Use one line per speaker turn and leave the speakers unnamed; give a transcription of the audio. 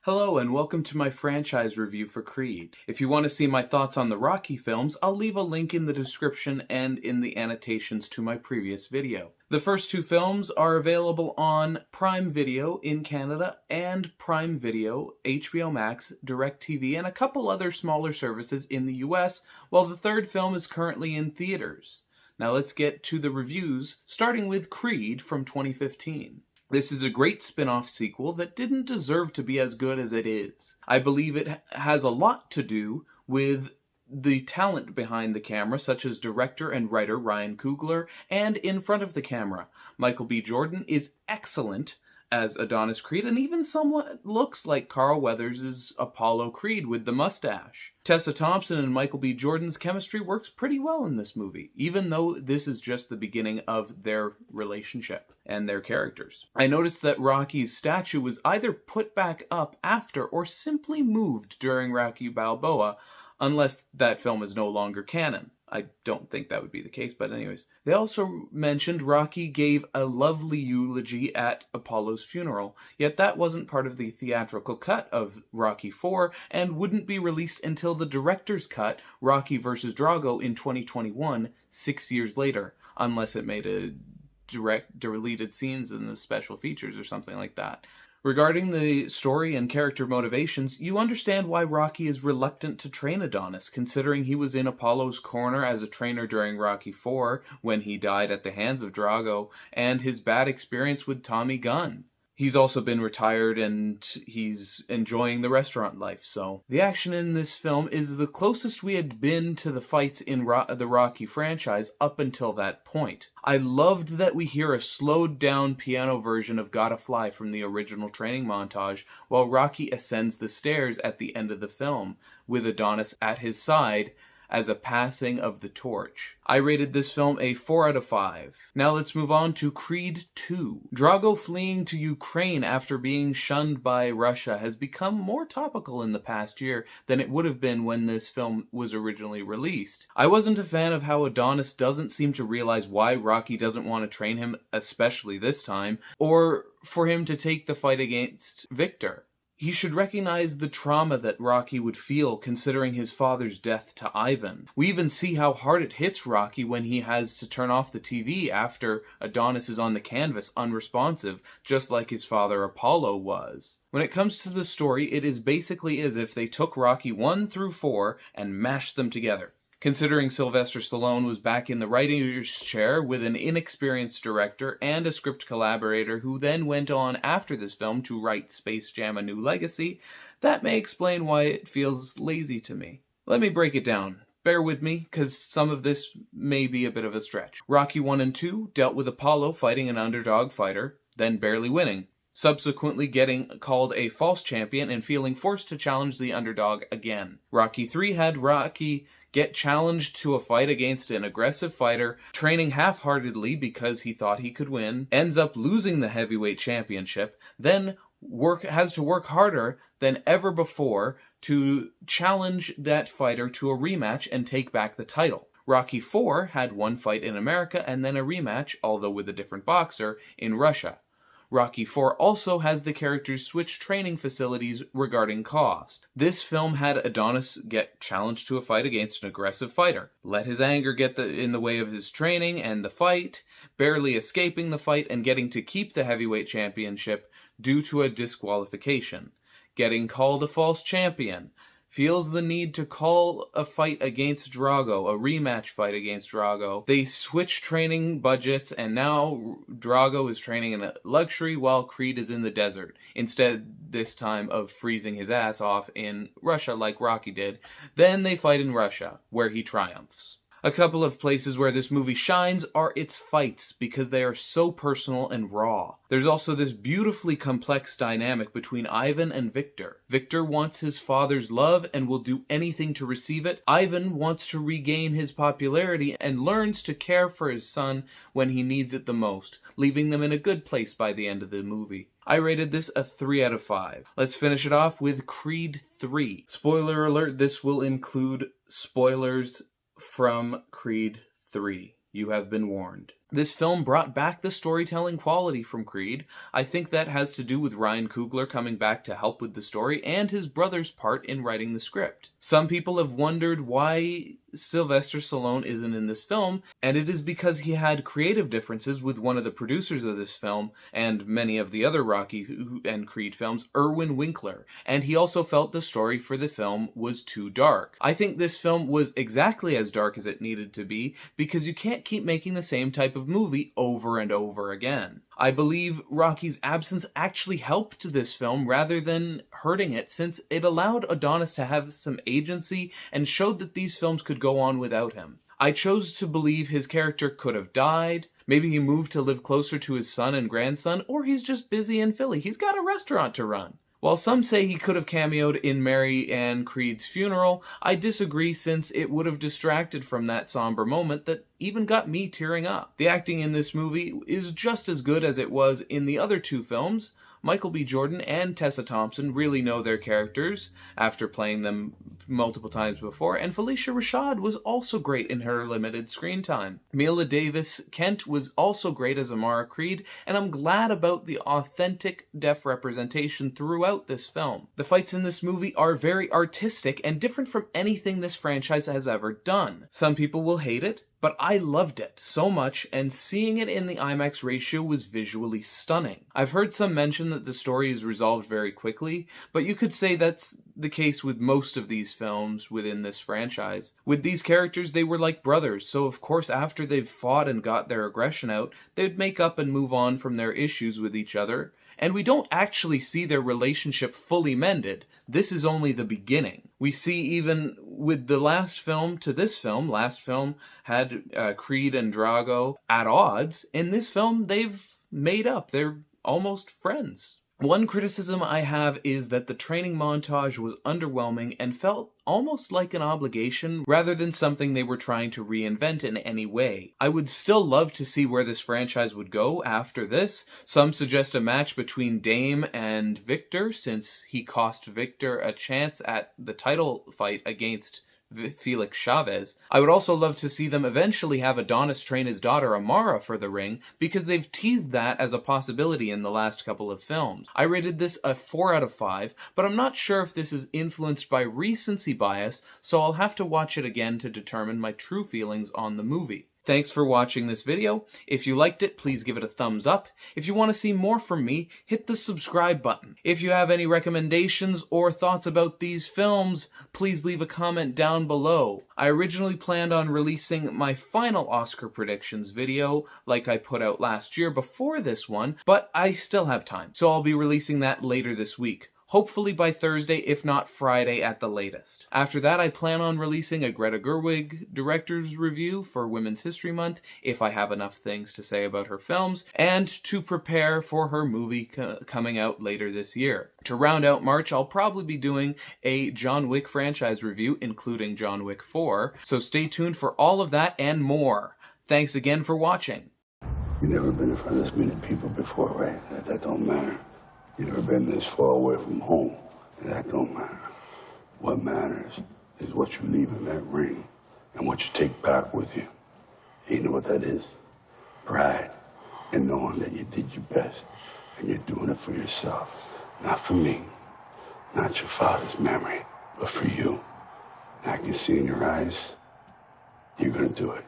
Hello and welcome to my franchise review for Creed. If you want to see my thoughts on the Rocky films, I'll leave a link in the description and in the annotations to my previous video. The first two films are available on Prime Video in Canada and Prime Video, HBO Max, DirecTV, and a couple other smaller services in the US, while the third film is currently in theaters. Now let's get to the reviews, starting with Creed from 2015. This is a great spin-off sequel that didn't deserve to be as good as it is. I believe it has a lot to do with the talent behind the camera, such as director and writer Ryan Coogler, and in front of the camera. Michael B. Jordan is excellent as Adonis Creed, and even somewhat looks like Carl Weathers' Apollo Creed with the mustache. Tessa Thompson and Michael B. Jordan's chemistry works pretty well in this movie, even though this is just the beginning of their relationship and their characters. I noticed that Rocky's statue was either put back up after or simply moved during Rocky Balboa, unless that film is no longer canon. I don't think that would be the case, but anyways. They also mentioned Rocky gave a lovely eulogy at Apollo's funeral, yet that wasn't part of the theatrical cut of Rocky IV and wouldn't be released until the director's cut, Rocky vs. Drago, in 2021, 6 years later, unless it made a deleted scenes in the special features or something like that. Regarding the story and character motivations, you understand why Rocky is reluctant to train Adonis, considering he was in Apollo's corner as a trainer during Rocky IV when he died at the hands of Drago, and his bad experience with Tommy Gunn. He's also been retired and he's enjoying the restaurant life, so. The action in this film is the closest we had been to the fights in the Rocky franchise up until that point. I loved that we hear a slowed down piano version of Gotta Fly from the original training montage while Rocky ascends the stairs at the end of the film, with Adonis at his side as a passing of the torch. I rated this film a 4 out of 5. Now let's move on to Creed 2. Drago fleeing to Ukraine after being shunned by Russia has become more topical in the past year than it would have been when this film was originally released. I wasn't a fan of how Adonis doesn't seem to realize why Rocky doesn't want to train him, especially this time, or for him to take the fight against Victor. He should recognize the trauma that Rocky would feel considering his father's death to Ivan. We even see how hard it hits Rocky when he has to turn off the TV after Adonis is on the canvas unresponsive, just like his father Apollo was. When it comes to the story, it is basically as if they took Rocky 1 through 4 and mashed them together. Considering Sylvester Stallone was back in the writer's chair with an inexperienced director and a script collaborator who then went on after this film to write Space Jam: A New Legacy, that may explain why it feels lazy to me. Let me break it down. Bear with me, because some of this may be a bit of a stretch. Rocky 1 and 2 dealt with Apollo fighting an underdog fighter, then barely winning, subsequently getting called a false champion and feeling forced to challenge the underdog again. Rocky 3 had Rocky get challenged to a fight against an aggressive fighter, training half-heartedly because he thought he could win, ends up losing the heavyweight championship, then has to work harder than ever before to challenge that fighter to a rematch and take back the title. Rocky IV had one fight in America and then a rematch, although with a different boxer, in Russia. Rocky IV also has the characters switch training facilities regarding cost. This film had Adonis get challenged to a fight against an aggressive fighter, let his anger get in the way of his training and the fight, barely escaping the fight and getting to keep the heavyweight championship due to a disqualification, getting called a false champion, feels the need to call a fight against Drago, a rematch fight against Drago. They switch training budgets, and now Drago is training in a luxury while Creed is in the desert, instead this time of freezing his ass off in Russia like Rocky did. Then they fight in Russia, where he triumphs. A couple of places where this movie shines are its fights, because they are so personal and raw. There's also this beautifully complex dynamic between Ivan and Victor. Victor wants his father's love and will do anything to receive it. Ivan wants to regain his popularity and learns to care for his son when he needs it the most, leaving them in a good place by the end of the movie. I rated this a 3 out of 5. Let's finish it off with Creed 3. Spoiler alert, this will include spoilers from Creed 3. You have been warned. This film brought back the storytelling quality from Creed. I think that has to do with Ryan Coogler coming back to help with the story and his brother's part in writing the script. Some people have wondered why Sylvester Stallone isn't in this film, and it is because he had creative differences with one of the producers of this film and many of the other Rocky and Creed films, Irwin Winkler, and he also felt the story for the film was too dark. I think this film was exactly as dark as it needed to be, because you can't keep making the same type of movie over and over again. I believe Rocky's absence actually helped this film rather than hurting it, since it allowed Adonis to have some agency and showed that these films could go on without him. I chose to believe his character could have died. Maybe he moved to live closer to his son and grandson, or he's just busy in Philly. He's got a restaurant to run. While some say he could have cameoed in Mary Ann Creed's funeral, I disagree, since it would have distracted from that somber moment that even got me tearing up. The acting in this movie is just as good as it was in the other two films. Michael B. Jordan and Tessa Thompson really know their characters after playing them multiple times before, and Felicia Rashad was also great in her limited screen time. Mila Davis Kent was also great as Amara Creed, and I'm glad about the authentic deaf representation throughout this film. The fights in this movie are very artistic and different from anything this franchise has ever done. Some people will hate it, but I loved it so much, and seeing it in the IMAX ratio was visually stunning. I've heard some mention that the story is resolved very quickly, but you could say that's the case with most of these films within this franchise. With these characters, they were like brothers, so of course after they've fought and got their aggression out, they'd make up and move on from their issues with each other, and we don't actually see their relationship fully mended. This is only the beginning. We see even with the last film to this film, last film had Creed and Drago at odds. In this film, they've made up. They're almost friends. One criticism I have is that the training montage was underwhelming and felt almost like an obligation rather than something they were trying to reinvent in any way. I would still love to see where this franchise would go after this. Some suggest a match between Dame and Victor, since he cost Victor a chance at the title fight against Felix Chavez. I would also love to see them eventually have Adonis train his daughter Amara for the ring, because they've teased that as a possibility in the last couple of films. I rated this a 4 out of 5, but I'm not sure if this is influenced by recency bias, so I'll have to watch it again to determine my true feelings on the movie. Thanks for watching this video. If you liked it, please give it a thumbs up. If you want to see more from me, hit the subscribe button. If you have any recommendations or thoughts about these films, please leave a comment down below. I originally planned on releasing my final Oscar predictions video, like I put out last year before this one, but I still have time, so I'll be releasing that later this week. Hopefully by Thursday, if not Friday at the latest. After that, I plan on releasing a Greta Gerwig director's review for Women's History Month, if I have enough things to say about her films, and to prepare for her movie coming out later this year. To round out March, I'll probably be doing a John Wick franchise review, including John Wick 4, so stay tuned for all of that and more. Thanks again for watching.
You've never been in front of this many people before, right? That don't matter. You've never been this far away from home. That don't matter. What matters is what you leave in that ring and what you take back with you. And you know what that is? Pride. And knowing that you did your best and you're doing it for yourself. Not for me. Not your father's memory, but for you. And I can see in your eyes, you're gonna do it.